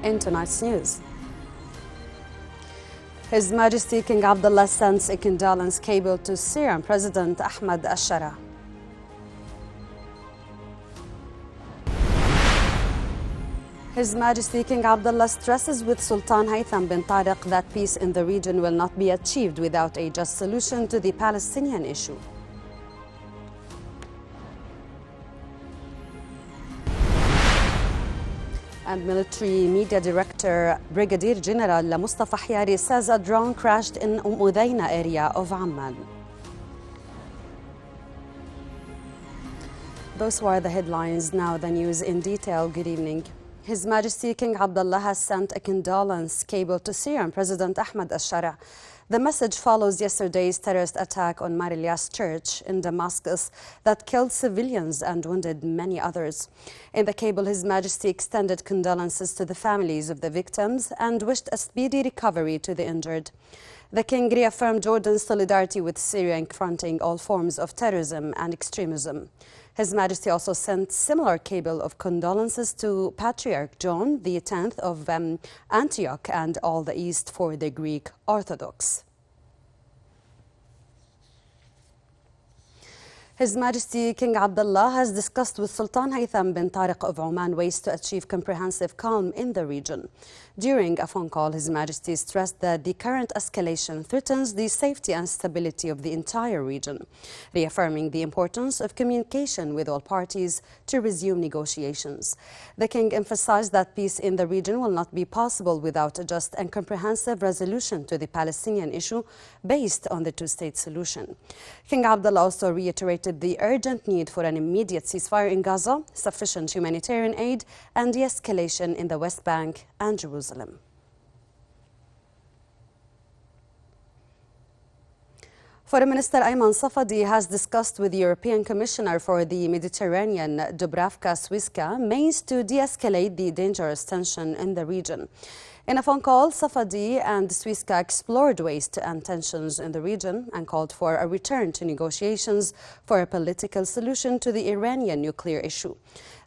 In tonight's news, His Majesty King Abdullah sends a condolence cable to Syrian President Ahmed al-Shara. His Majesty King Abdullah stresses with Sultan Haytham bin Tariq that peace in the region will not be achieved without a just solution to the Palestinian issue. And military media director Brigadier General Mustafa Hyari says a drone crashed in Udayna area of Amman. Those were the headlines. Now the news in detail. Good evening. His Majesty King Abdullah has sent a condolence cable to Syrian President Ahmed al-Shara. The message follows yesterday's terrorist attack on Mar Ilyas Church in Damascus that killed civilians and wounded many others. In the cable, His Majesty extended condolences to the families of the victims and wished a speedy recovery to the injured. The King reaffirmed Jordan's solidarity with Syria in confronting all forms of terrorism and extremism. His Majesty also sent similar cable of condolences to Patriarch John X of Antioch and all the East for the Greek Orthodox. His Majesty King Abdullah has discussed with Sultan Haytham bin Tariq of Oman ways to achieve comprehensive calm in the region. During a phone call, His Majesty stressed that the current escalation threatens the safety and stability of the entire region, reaffirming the importance of communication with all parties to resume negotiations. The King emphasized that peace in the region will not be possible without a just and comprehensive resolution to the Palestinian issue based on the two-state solution. King Abdullah also reiterated the urgent need for an immediate ceasefire in Gaza, sufficient humanitarian aid, and de-escalation in the West Bank and Jerusalem. Foreign Minister Iman Safadi has discussed with the European Commissioner for the Mediterranean, Dubravka Swiska, means to de-escalate the dangerous tension in the region. In a phone call, Safadi and Swiska explored ways to end tensions in the region and called for a return to negotiations for a political solution to the Iranian nuclear issue.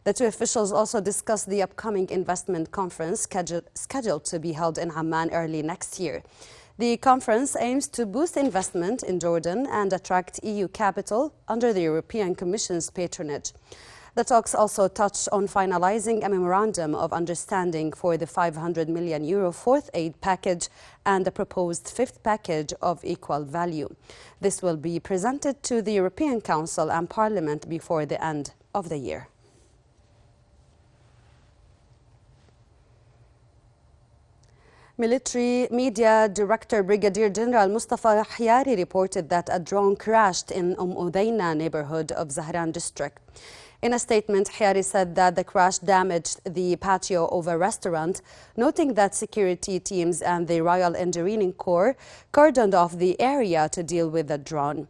The two officials also discussed the upcoming investment conference scheduled to be held in Amman early next year. The conference aims to boost investment in Jordan and attract EU capital under the European Commission's patronage. The talks also touched on finalizing a memorandum of understanding for the €500 million fourth aid package and a proposed fifth package of equal value. This will be presented to the European Council and Parliament before the end of the year. Military Media Director Brigadier General Mustafa Hyari reported that a drone crashed in Udayna neighborhood of Zahran district. In a statement, Hyari said that the crash damaged the patio of a restaurant, noting that security teams and the Royal Engineering Corps cordoned off the area to deal with the drone.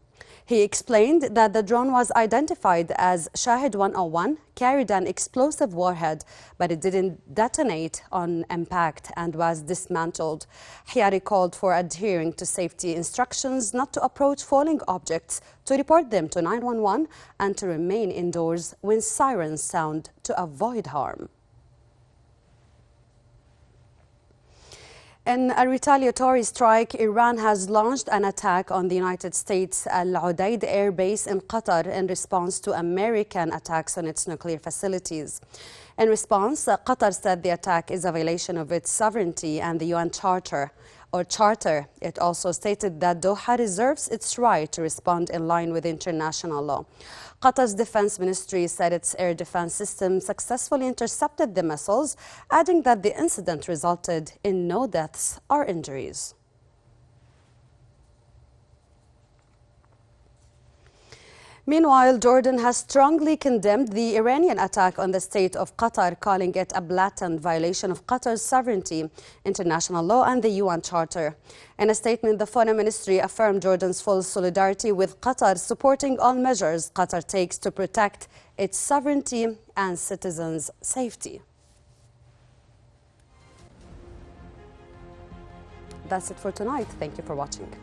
He explained that the drone was identified as Shahid 101, carried an explosive warhead, but it didn't detonate on impact and was dismantled. Hyari called for adhering to safety instructions, not to approach falling objects, to report them to 911, and to remain indoors when sirens sound to avoid harm. In a retaliatory strike, Iran has launched an attack on the United States Al-Udeid Air Base in Qatar in response to American attacks on its nuclear facilities. In response, Qatar said the attack is a violation of its sovereignty and the UN Charter. It also stated that Doha reserves its right to respond in line with international law. Qatar's defense ministry said its air defense system successfully intercepted the missiles, adding that the incident resulted in no deaths or injuries. Meanwhile, Jordan has strongly condemned the Iranian attack on the state of Qatar, calling it a blatant violation of Qatar's sovereignty, international law and the UN Charter. In a statement, the Foreign Ministry affirmed Jordan's full solidarity with Qatar, supporting all measures Qatar takes to protect its sovereignty and citizens' safety. That's it for tonight. Thank you for watching.